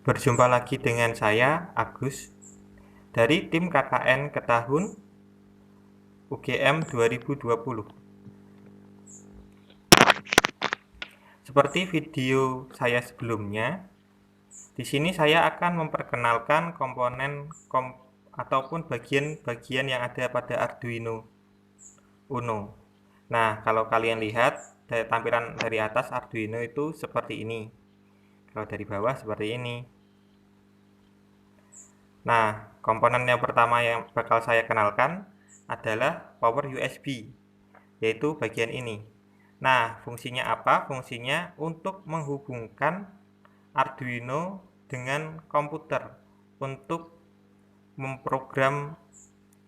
Berjumpa lagi dengan saya, Agus, dari tim KKN Ketahun UGM 2020. Seperti video saya sebelumnya, di sini saya akan memperkenalkan komponen ataupun bagian-bagian yang ada pada Arduino Uno. Nah, kalau kalian lihat tampilan dari atas Arduino itu seperti ini. Kalau dari bawah seperti ini. Nah, komponen yang pertama yang bakal saya kenalkan adalah power USB, yaitu bagian ini. Nah, fungsinya apa? Fungsinya untuk menghubungkan Arduino dengan komputer untuk memprogram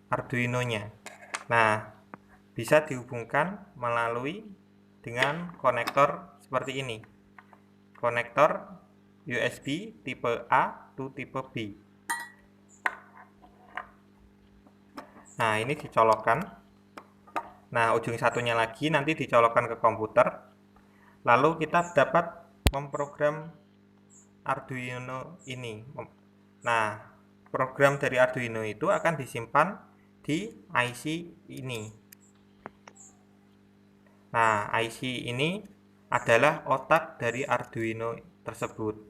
Arduino-nya. Nah, bisa dihubungkan melalui dengan konektor seperti ini. Konektor USB tipe A to tipe B. Nah, ini dicolokkan. Nah, ujung satunya lagi nanti dicolokkan ke komputer. Lalu kita dapat memprogram Arduino ini. Nah, program dari Arduino itu akan disimpan di IC ini. Nah, IC ini adalah otak dari Arduino tersebut.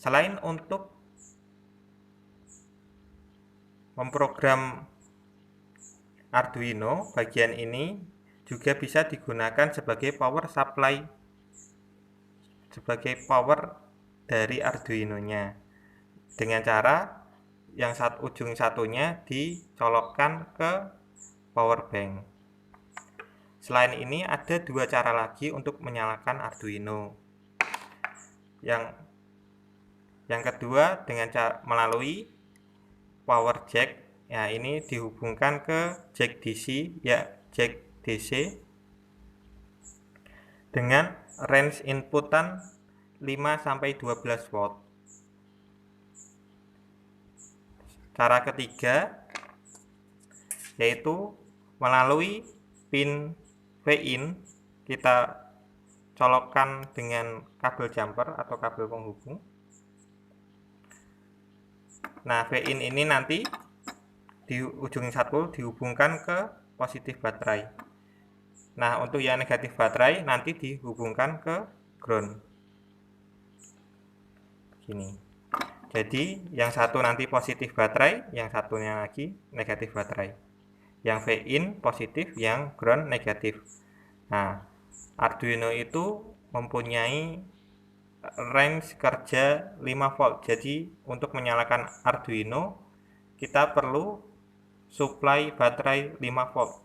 Selain untuk memprogram Arduino, bagian ini juga bisa digunakan sebagai power supply, sebagai power dari Arduino-nya, dengan cara yang ujung satunya dicolokkan ke power bank. Selain ini ada dua cara lagi untuk menyalakan Arduino. Yang kedua dengan melalui power jack. Ya, ini dihubungkan ke jack DC, ya jack DC dengan range inputan 5-12 volt. Cara ketiga yaitu melalui pin V-in, kita colokkan dengan kabel jumper atau kabel penghubung. Nah, V-in ini nanti di ujung satu dihubungkan ke positif baterai. Nah, untuk yang negatif baterai nanti dihubungkan ke ground. Gini. Jadi, yang satu nanti positif baterai, yang satunya lagi negatif baterai. Yang V-in positif, yang ground negatif. Nah, Arduino itu mempunyai range kerja 5 volt. Jadi, untuk menyalakan Arduino, kita perlu supply baterai 5 volt.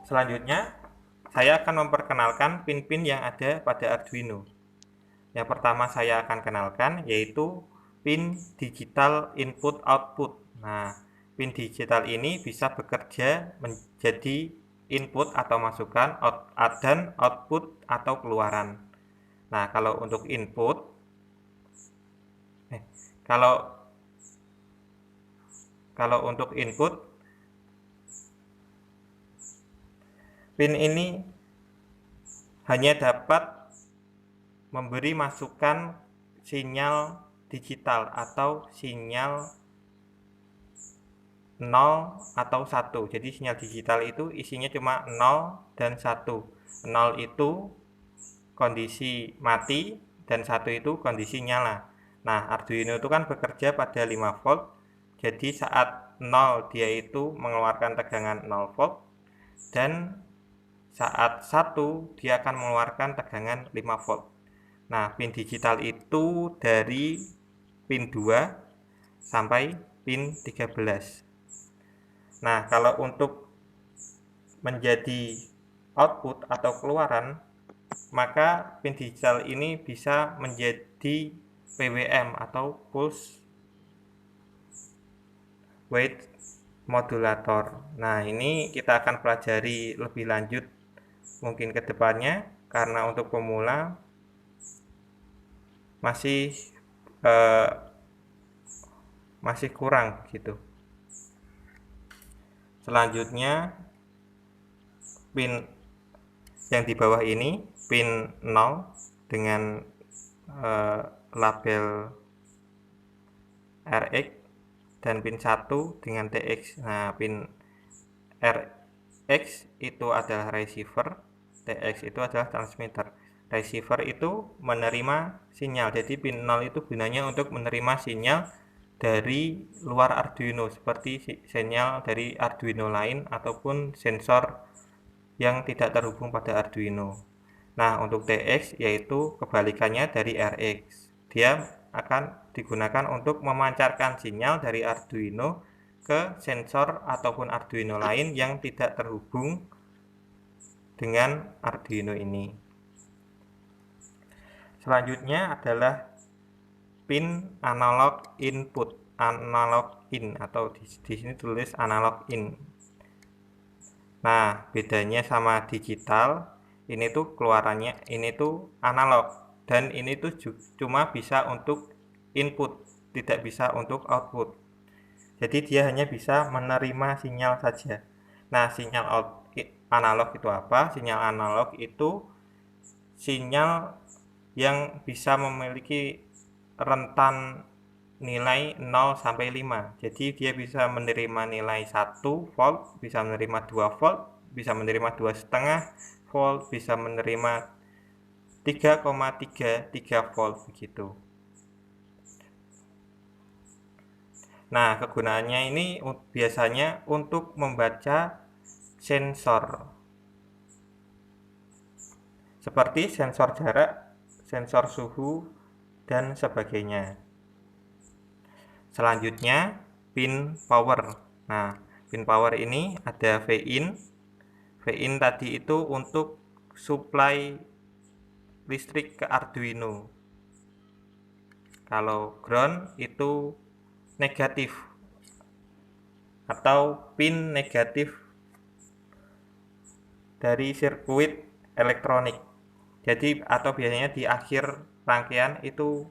Selanjutnya, saya akan memperkenalkan pin-pin yang ada pada Arduino. Yang pertama saya akan kenalkan yaitu pin digital input output. Nah, pin digital ini bisa bekerja menjadi input atau masukan dan output atau keluaran. Nah, kalau untuk input kalau untuk input, pin ini hanya dapat memberi masukan sinyal digital atau sinyal 0 atau 1. Jadi sinyal digital itu isinya cuma 0 dan 1. 0 itu kondisi mati dan 1 itu kondisi nyala. Nah, Arduino itu kan bekerja pada 5 volt. Jadi saat 0 dia itu mengeluarkan tegangan 0 volt dan saat 1 dia akan mengeluarkan tegangan 5 volt. Nah, pin digital itu dari pin 2 sampai pin 13. Nah, kalau untuk menjadi output atau keluaran, maka pin digital ini bisa menjadi PWM atau pulse width modulator. Nah, ini kita akan pelajari lebih lanjut mungkin ke depannya, karena untuk pemula masih kurang gitu. Selanjutnya pin yang di bawah ini pin 0 dengan label RX dan pin 1 dengan TX. Nah, pin RX itu adalah receiver, TX itu adalah transmitter. Receiver itu menerima sinyal, jadi pin 0 itu gunanya untuk menerima sinyal dari luar Arduino, seperti sinyal dari Arduino lain ataupun sensor yang tidak terhubung pada Arduino. Nah, untuk TX yaitu kebalikannya dari RX. Dia akan digunakan untuk memancarkan sinyal dari Arduino ke sensor ataupun Arduino lain yang tidak terhubung dengan Arduino ini. Selanjutnya adalah pin analog input, analog in, atau di sini tulis analog in. Nah, bedanya sama digital, ini tuh keluarannya ini tuh analog, dan ini tuh cuma bisa untuk input, tidak bisa untuk output. Jadi dia hanya bisa menerima sinyal saja. Nah, sinyal analog itu apa? Sinyal analog itu sinyal yang bisa memiliki rentan nilai 0 sampai 5. Jadi dia bisa menerima nilai 1 volt, bisa menerima 2 volt, bisa menerima 2,5 volt, bisa menerima 3,33 volt begitu. Nah, kegunaannya ini biasanya untuk membaca sensor, seperti sensor jarak, sensor suhu, dan sebagainya. Selanjutnya, pin power. Nah, pin power ini ada V-in. V-in tadi itu untuk supply listrik ke Arduino. Kalau ground itu negatif atau pin negatif dari sirkuit elektronik. Jadi atau biasanya di akhir rangkaian itu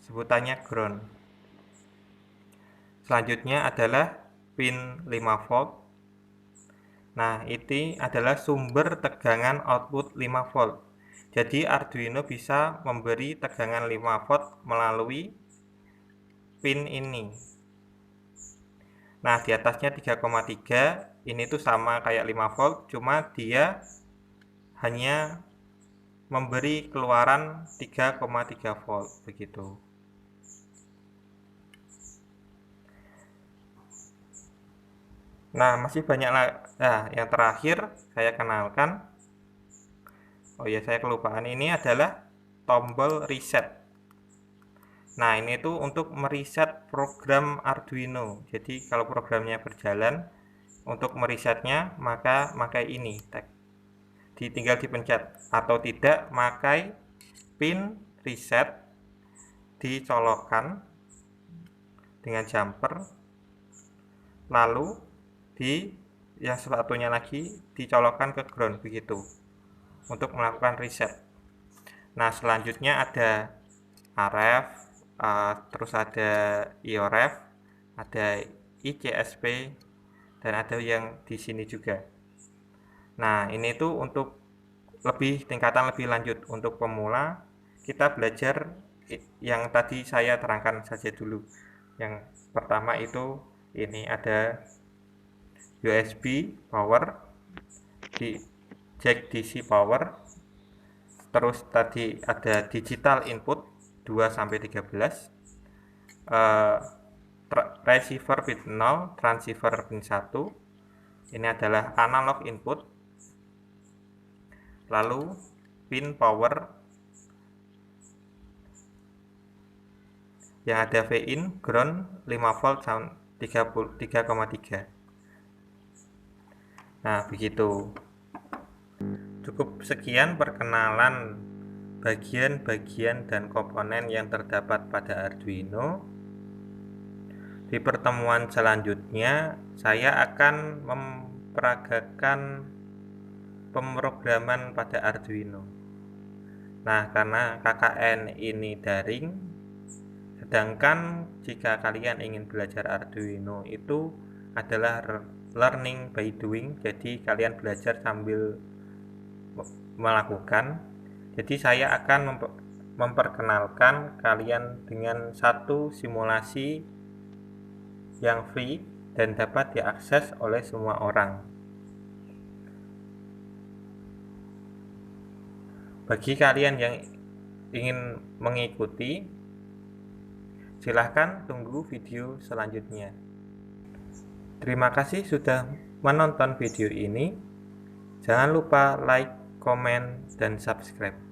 sebutannya ground. Selanjutnya adalah pin 5 volt. Nah, ini adalah sumber tegangan output 5 volt. Jadi Arduino bisa memberi tegangan 5 volt melalui pin ini. Nah, di atasnya 3,3, ini tuh sama kayak 5 volt, cuma dia hanya memberi keluaran 3,3 volt begitu. Nah, masih banyak lagi. Nah, yang terakhir saya kenalkan. Oh ya, saya kelupaan. Ini adalah tombol reset. Nah, ini tuh untuk mereset program Arduino. Jadi, kalau programnya berjalan, untuk meresetnya maka pakai ini. Tinggal dipencet, atau tidak pakai pin reset, dicolokkan dengan jumper, lalu yang satunya lagi dicolokkan ke ground begitu untuk melakukan reset. Nah, selanjutnya ada RF, terus ada IORF, ada ICSP, dan ada yang di sini juga. Nah, ini tuh untuk tingkatan lebih lanjut. Untuk pemula kita belajar yang tadi saya terangkan saja dulu. Yang pertama itu ini ada USB power, di jack DC power, terus tadi ada digital input 2 sampai 13, receiver pin 0, transceiver pin 1. Ini adalah analog input. Lalu pin power yang ada V-in, ground, 5 volt, 3,3. Nah, begitu. Cukup sekian perkenalan bagian-bagian dan komponen yang terdapat pada Arduino. Di pertemuan selanjutnya, saya akan memperagakan pemrograman pada Arduino. Nah, karena KKN ini daring, sedangkan jika kalian ingin belajar Arduino itu adalah learning by doing, jadi kalian belajar sambil melakukan. Jadi saya akan memperkenalkan kalian dengan satu simulasi yang free dan dapat diakses oleh semua orang. Bagi kalian yang ingin mengikuti, silahkan tunggu video selanjutnya. Terima kasih sudah menonton video ini. Jangan lupa like, komen, dan subscribe.